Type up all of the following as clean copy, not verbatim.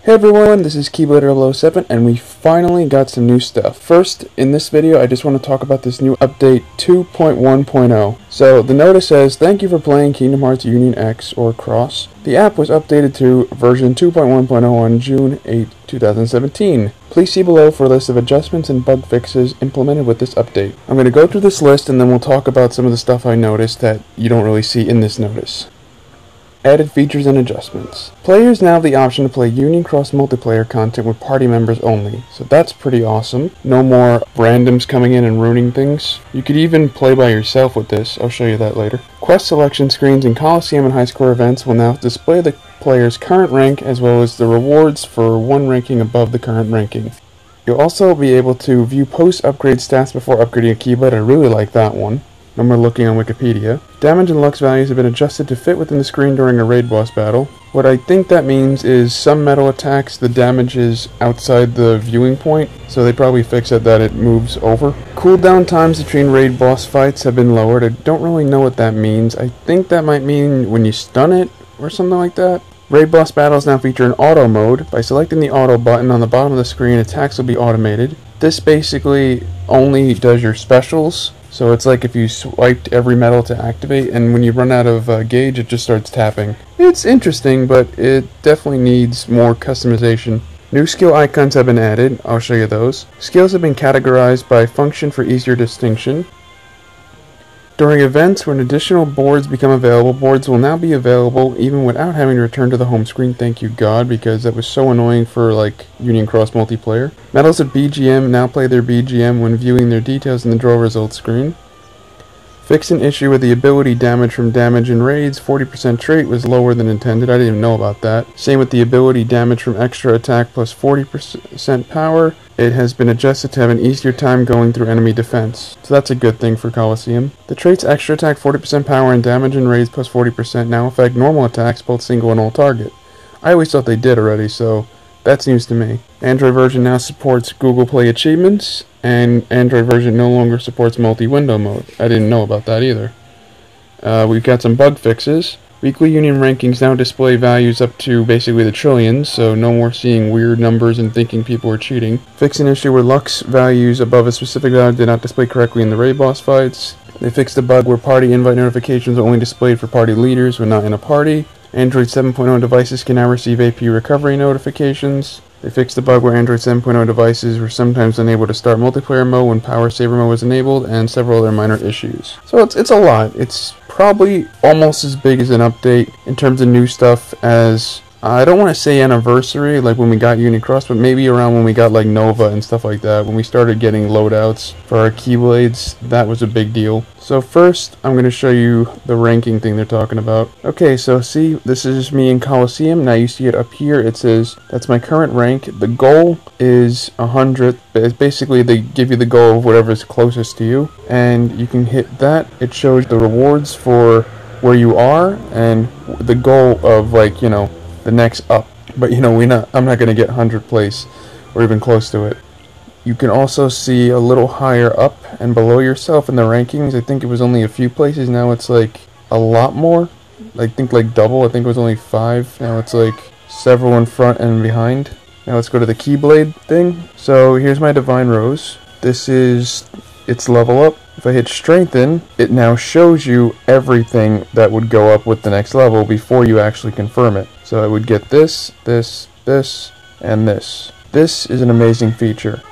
Hey everyone, this is Keyblade007 and we finally got some new stuff. First, in this video I just want to talk about this new update 2.1.0. So the notice says, thank you for playing Kingdom Hearts Union X or Cross. The app was updated to version 2.1.0 on June 8, 2017. Please see below for a list of adjustments and bug fixes implemented with this update. I'm going to go through this list and then we'll talk about some of the stuff I noticed that you don't really see in this notice. Added features and adjustments. Players now have the option to play Union Cross multiplayer content with party members only, so that's pretty awesome. No more randoms coming in and ruining things. You could even play by yourself with this, I'll show you that later. Quest selection screens in Coliseum and high score events will now display the player's current rank as well as the rewards for one ranking above the current ranking. You'll also be able to view post-upgrade stats before upgrading a Keyblade. I really like that one. No more looking on Wikipedia. Damage and Lux values have been adjusted to fit within the screen during a raid boss battle. What I think that means is some metal attacks, the damage is outside the viewing point, so they probably fix it that it moves over. Cooldown times between raid boss fights have been lowered. I don't really know what that means. I think that might mean when you stun it or something like that. Raid boss battles now feature an auto mode. By selecting the auto button on the bottom of the screen, attacks will be automated. This basically only does your specials. So it's like if you swiped every metal to activate, and when you run out of gauge, it just starts tapping. It's interesting, but it definitely needs more customization. New skill icons have been added. I'll show you those. Skills have been categorized by function for easier distinction. During events when additional boards become available, boards will now be available even without having to return to the home screen. Thank you God, because that was so annoying for like Union Cross multiplayer. Medals at BGM now play their BGM when viewing their details in the draw results screen. Fix an issue with the ability damage from damage in raids. 40% trait was lower than intended. I didn't even know about that. Same with the ability damage from extra attack plus 40% power. It has been adjusted to have an easier time going through enemy defense. So that's a good thing for Coliseum. The traits extra attack, 40% power, and damage in raids plus 40% now affect normal attacks, both single and all target. I always thought they did already, so that's news to me. Android version now supports Google Play achievements, and Android version no longer supports multi-window mode. I didn't know about that either. We've got some bug fixes. Weekly Union rankings now display values up to basically the trillions, so no more seeing weird numbers and thinking people are cheating. Fix an issue where Lux values above a specific value did not display correctly in the raid boss fights. They fixed a bug where party invite notifications are only displayed for party leaders when not in a party. Android 7.0 devices can now receive AP recovery notifications. They fixed the bug where Android 7.0 devices were sometimes unable to start multiplayer mode when Power Saver mode was enabled, and several other minor issues. So it's a lot. It's probably almost as big as an update in terms of new stuff as, I don't want to say anniversary, like when we got Union Cross, but maybe around when we got like Nova and stuff like that. When we started getting loadouts for our Keyblades, that was a big deal. So first, I'm going to show you the ranking thing they're talking about. Okay, so see, this is me in Coliseum. Now you see it up here. It says, that's my current rank. The goal is 100. Basically, they give you the goal of whatever's closest to you. And you can hit that. It shows the rewards for where you are and the goal of, like, you know, the next up. But, you know, I'm not going to get 100th place or even close to it. You can also see a little higher up and below yourself in the rankings. I think it was only a few places. Now it's like a lot more. I think like double. I think it was only 5. Now it's like several in front and behind. Now let's go to the Keyblade thing. So here's my Divine Rose. This is its level up. If I hit strengthen, it now shows you everything that would go up with the next level before you actually confirm it. So I would get this, this, this, and this. This is an amazing feature.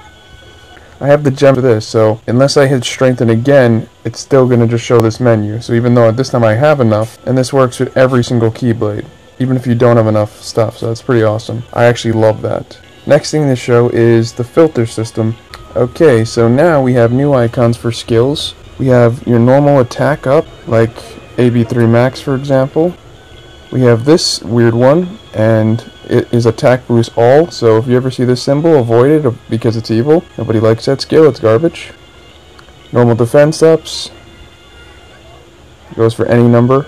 I have the gem for this, so unless I hit strengthen again, it's still going to just show this menu. So even though at this time I have enough, and this works with every single Keyblade, even if you don't have enough stuff, so that's pretty awesome. I actually love that. Next thing to show is the filter system. Okay, so now we have new icons for skills. We have your normal attack up, like AB3 Max for example. We have this weird one, and it is attack boost all, so if you ever see this symbol, avoid it because it's evil. Nobody likes that skill, it's garbage. Normal defense ups. Goes for any number.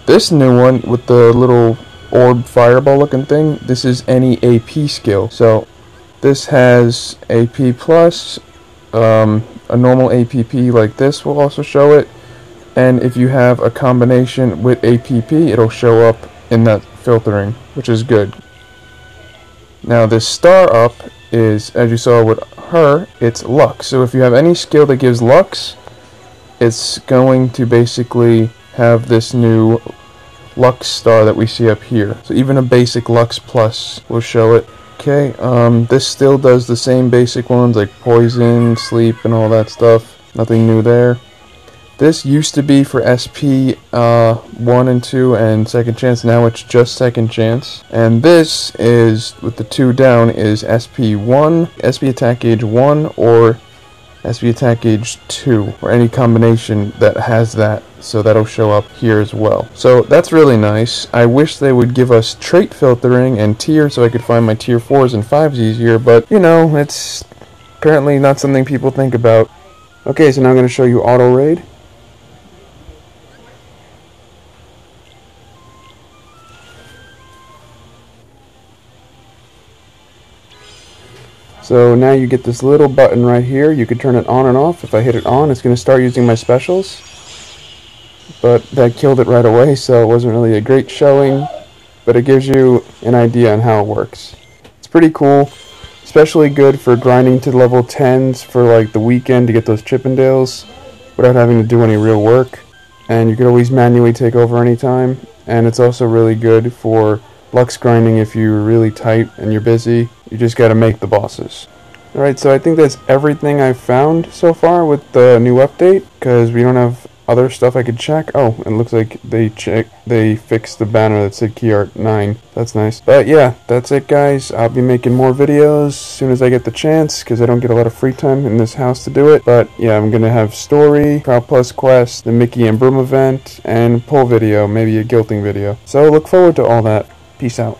This new one with the little orb fireball looking thing, this is any AP skill. So this has AP plus, a normal APP like this will also show it. And if you have a combination with APP, it'll show up in that filtering, which is good. Now this star up is, as you saw with her, it's Lux. So if you have any skill that gives Lux, it's going to basically have this new Lux star that we see up here. So even a basic Lux Plus will show it. Okay, this still does the same basic ones like poison, sleep, and all that stuff. Nothing new there. This used to be for SP 1 and 2 and second chance. Now it's just second chance. And this is, with the 2 down, is SP 1, SP attack gauge 1, or SP attack gauge 2, or any combination that has that. So that'll show up here as well. So that's really nice. I wish they would give us trait filtering and tier so I could find my tier 4s and 5s easier, but you know, it's apparently not something people think about. Okay, so now I'm going to show you auto raid. So now you get this little button right here. You can turn it on and off. If I hit it on, it's going to start using my specials. But that killed it right away, so it wasn't really a great showing. But it gives you an idea on how it works. It's pretty cool. Especially good for grinding to level 10s for like the weekend to get those Chippendales without having to do any real work. And you can always manually take over anytime. And it's also really good for Lux grinding if you're really tight and you're busy. You just gotta make the bosses. Alright, so I think that's everything I've found so far with the new update, because we don't have other stuff I could check. Oh, it looks like they fixed the banner that said Key Art 9. That's nice. But yeah, that's it guys. I'll be making more videos as soon as I get the chance, because I don't get a lot of free time in this house to do it. But yeah, I'm gonna have story, Crowd Plus quest, the Mickey and Broom event, and pull video, maybe a guilting video. So look forward to all that. Peace out.